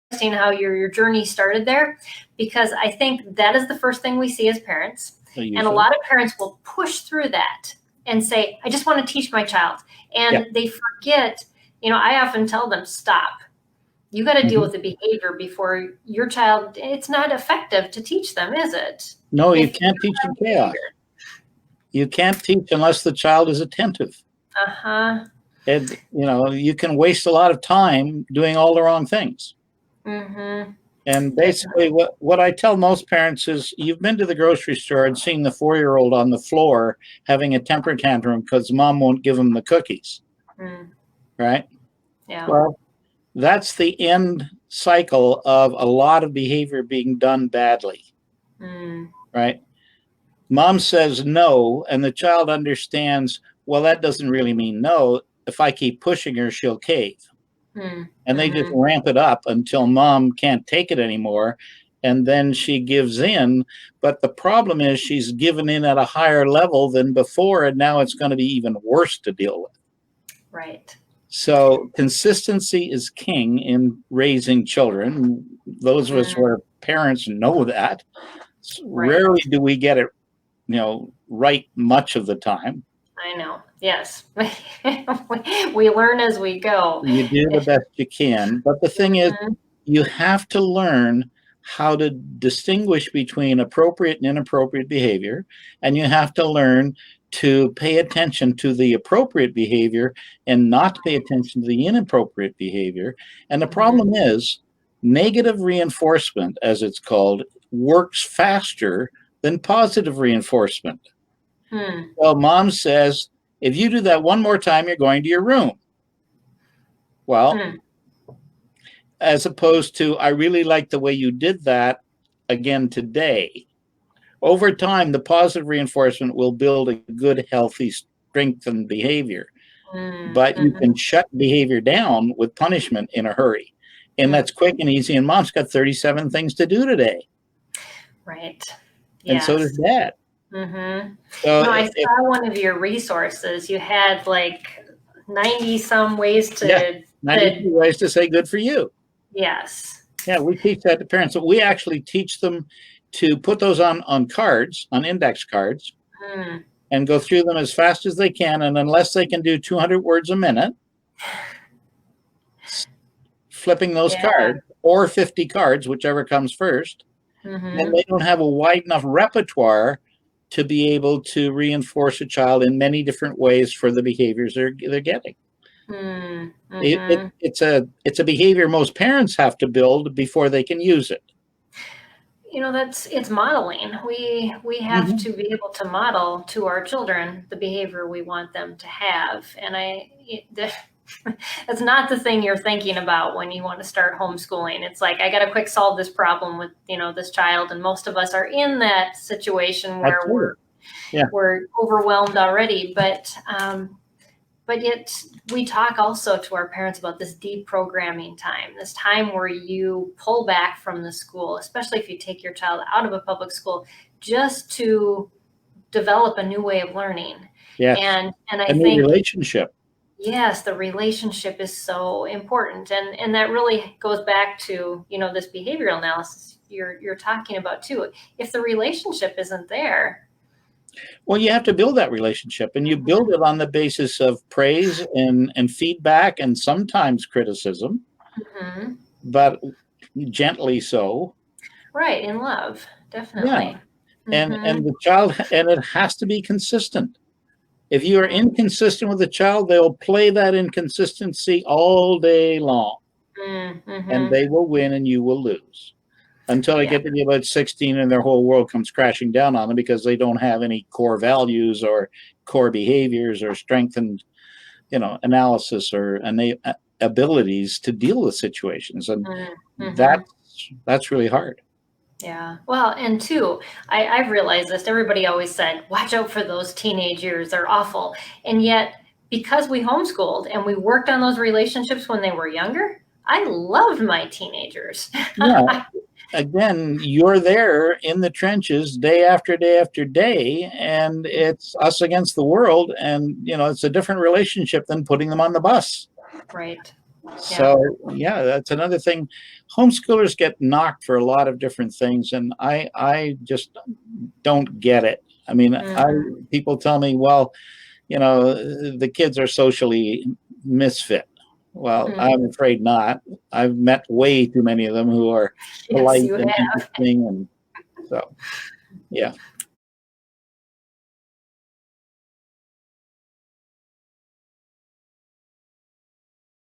interesting how your journey started there, because I think that is the first thing we see as parents. And a lot of parents will push through that and say, I just want to teach my child. And they forget, I often tell them, stop. You got to deal with the behavior before your child. It's not effective to teach them, is it? No, you can't teach in chaos. You can't teach unless the child is attentive. Uh-huh. And, you can waste a lot of time doing all the wrong things. Mm-hmm. And basically what I tell most parents is, you've been to the grocery store and seen the 4-year-old on the floor having a temper tantrum because mom won't give him the cookies. Right? Yeah. Well, that's the end cycle of a lot of behavior being done badly. Right? Mom says no, and the child understands, well, that doesn't really mean no. If I keep pushing her, she'll cave. And they just ramp it up until mom can't take it anymore, and then she gives in. But the problem is she's given in at a higher level than before, and now it's going to be even worse to deal with. Right. So consistency is king in raising children. Those of us who are parents know that. Rarely do we get it, right much of the time. I know. Yes. We learn as we go. You do the best you can. But the thing is, you have to learn how to distinguish between appropriate and inappropriate behavior. And you have to learn to pay attention to the appropriate behavior and not pay attention to the inappropriate behavior. And the problem is, negative reinforcement, as it's called, works faster than positive reinforcement. Well, mom says, if you do that one more time, you're going to your room. Well, as opposed to, I really like the way you did that again today. Over time, the positive reinforcement will build a good, healthy, strengthened behavior. But you can shut behavior down with punishment in a hurry. And that's quick and easy. And mom's got 37 things to do today. Right. And so does dad. So I saw one of your resources. You had like 90 some ways to 90 ways to say good for you. Yes. Yeah, we teach that to parents. So we actually teach them to put those on cards, on index cards, and go through them as fast as they can. And unless they can do 200 words a minute, flipping those cards, or 50 cards, whichever comes first, then they don't have a wide enough repertoire to be able to reinforce a child in many different ways for the behaviors they're getting. It's a behavior most parents have to build before they can use it. It's modeling. We have to be able to model to our children the behavior we want them to have. And that's not the thing you're thinking about when you want to start homeschooling. It's like, I got to quick solve this problem with, this child. And most of us are in that situation where we're overwhelmed already. But yet we talk also to our parents about this deprogramming time, this time where you pull back from the school, especially if you take your child out of a public school, just to develop a new way of learning. Yes. And I think new relationship. Yes, the relationship is so important. And that really goes back to, this behavioral analysis you're talking about too. If the relationship isn't there. Well, you have to build that relationship, and you build it on the basis of praise and feedback and sometimes criticism, but gently so. Right, in love, definitely. Yeah. And the child, and it has to be consistent. If you are inconsistent with the child, they'll play that inconsistency all day long. And they will win and you will lose. Until they get to be about 16 and their whole world comes crashing down on them because they don't have any core values or core behaviors or strengthened, analysis or abilities to deal with situations. And that's really hard. Yeah. Well, and two, I've realized this. Everybody always said, watch out for those teenage years. They're awful. And yet, because we homeschooled and we worked on those relationships when they were younger, I loved my teenagers. Yeah. Again, you're there in the trenches day after day after day, and it's us against the world. And, it's a different relationship than putting them on the bus. Right. So yeah, that's another thing. Homeschoolers get knocked for a lot of different things, and I just don't get it. I mean, people tell me, well, you know, the kids are socially misfit. Well, I'm afraid not. I've met way too many of them who are polite and interesting, and so yeah.